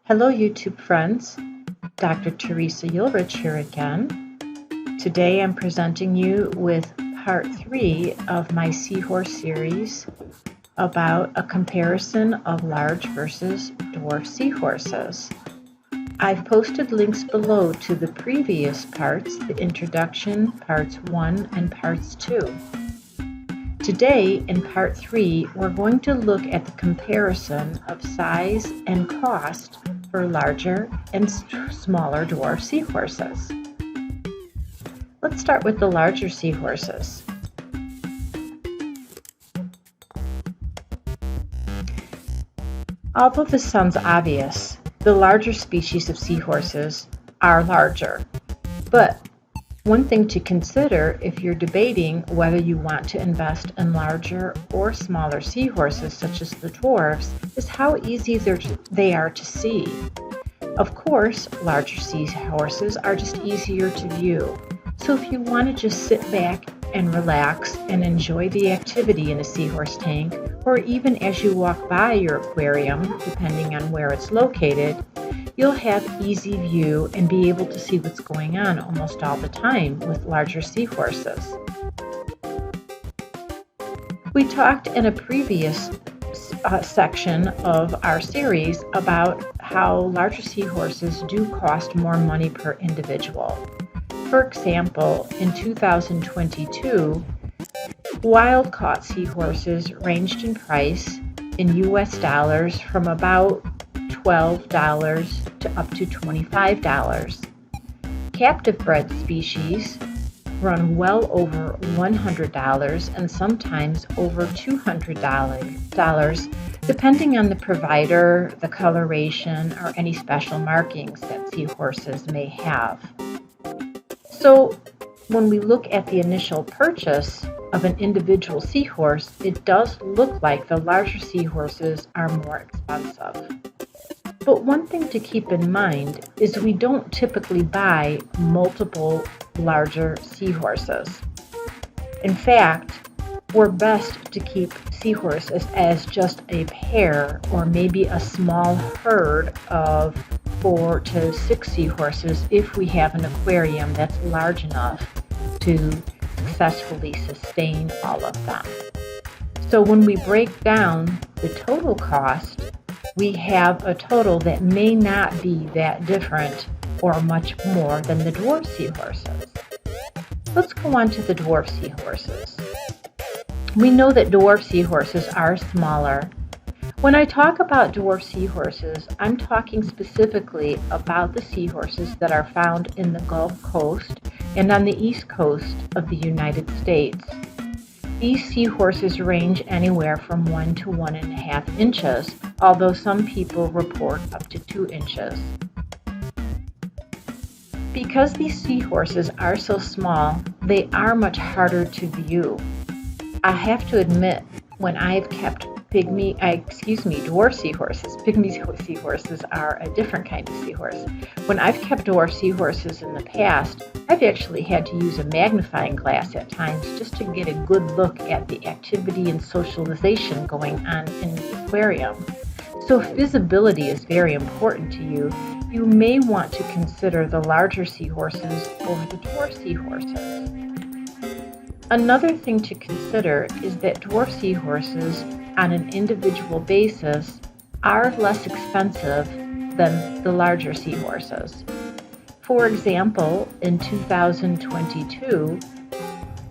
Hello YouTube friends, Dr. Teresa Ulrich here again. Today I'm presenting you with part 3 of my Seahorse series about a comparison of large versus dwarf seahorses. I've posted links below to the previous parts, the introduction, parts 1 and parts 2. Today, in part 3, we're going to look at the comparison of size and cost for larger and smaller dwarf seahorses. Let's start with the larger seahorses. Although this sounds obvious, the larger species of seahorses are larger, but one thing to consider if you're debating whether you want to invest in larger or smaller seahorses such as the dwarfs is how easy they are to see. Of course, larger seahorses are just easier to view. So if you want to just sit back and relax and enjoy the activity in a seahorse tank, or even as you walk by your aquarium, depending on where it's located, you'll have easy view and be able to see what's going on almost all the time with larger seahorses. We talked in a previous section of our series about how larger seahorses do cost more money per individual. For example, in 2022, wild-caught seahorses ranged in price in US dollars from about $12 to up to $25. Captive bred species run well over $100 and sometimes over $200, depending on the provider, the coloration, or any special markings that seahorses may have. So when we look at the initial purchase of an individual seahorse, it does look like the larger seahorses are more expensive. But one thing to keep in mind is we don't typically buy multiple larger seahorses. In fact, we're best to keep seahorses as just a pair or maybe a small herd of 4 to 6 seahorses if we have an aquarium that's large enough to successfully sustain all of them. So when we break down the total cost, we have a total that may not be that different or much more than the dwarf seahorses. Let's go on to the dwarf seahorses. We know that dwarf seahorses are smaller. When I talk about dwarf seahorses, I'm talking specifically about the seahorses that are found in the Gulf Coast and on the East Coast of the United States. These seahorses range anywhere from 1 to 1.5 inches, although some people report up to 2 inches. Because these seahorses are so small, they are much harder to view. I have to admit, when I've kept dwarf seahorses, pygmy seahorses are a different kind of seahorse. When I've kept dwarf seahorses in the past, I've actually had to use a magnifying glass at times just to get a good look at the activity and socialization going on in the aquarium. So if visibility is very important to you, you may want to consider the larger seahorses over the dwarf seahorses. Another thing to consider is that dwarf seahorses on an individual basis are less expensive than the larger seahorses. For example, in 2022,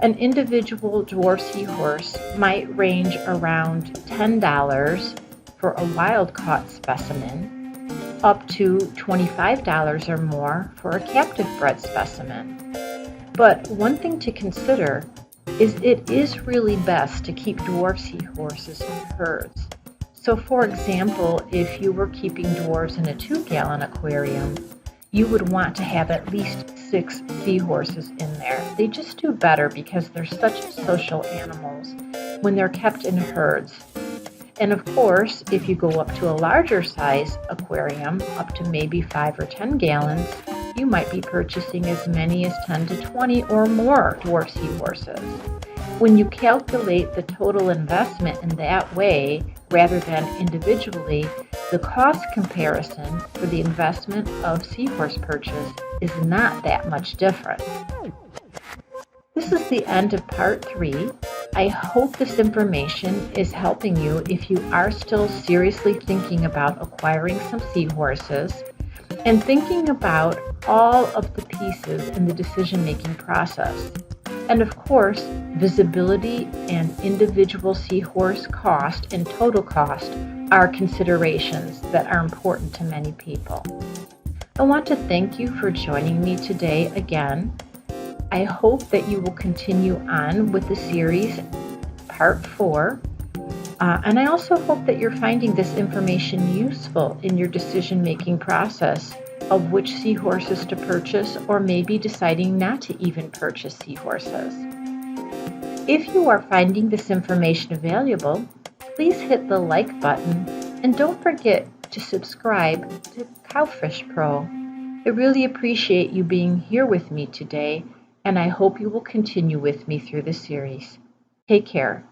an individual dwarf seahorse might range around $10 for a wild-caught specimen, up to $25 or more for a captive-bred specimen. But one thing to consider is it is really best to keep dwarf seahorses in herds. So for example, if you were keeping dwarves in a 2-gallon aquarium, you would want to have at least 6 seahorses in there. They just do better because they're such social animals when they're kept in herds. And of course, if you go up to a larger size aquarium, up to maybe 5 or 10 gallons, you might be purchasing as many as 10 to 20 or more dwarf seahorses. When you calculate the total investment in that way, rather than individually, The cost comparison for the investment of Seahorse purchase is not that much different. This is the end of part 3. I hope this information is helping you if you are still seriously thinking about acquiring some Seahorses and thinking about all of the pieces in the decision-making process. And of course, visibility and individual Seahorse cost and total cost are considerations that are important to many people. I want to thank you for joining me today again. I hope that you will continue on with the series, part 4. And I also hope that you're finding this information useful in your decision-making process of which Seahorses to purchase, or maybe deciding not to even purchase Seahorses. If you are finding this information valuable, please hit the like button and don't forget to subscribe to Cowfish Pro. I really appreciate you being here with me today, and I hope you will continue with me through the series. Take care.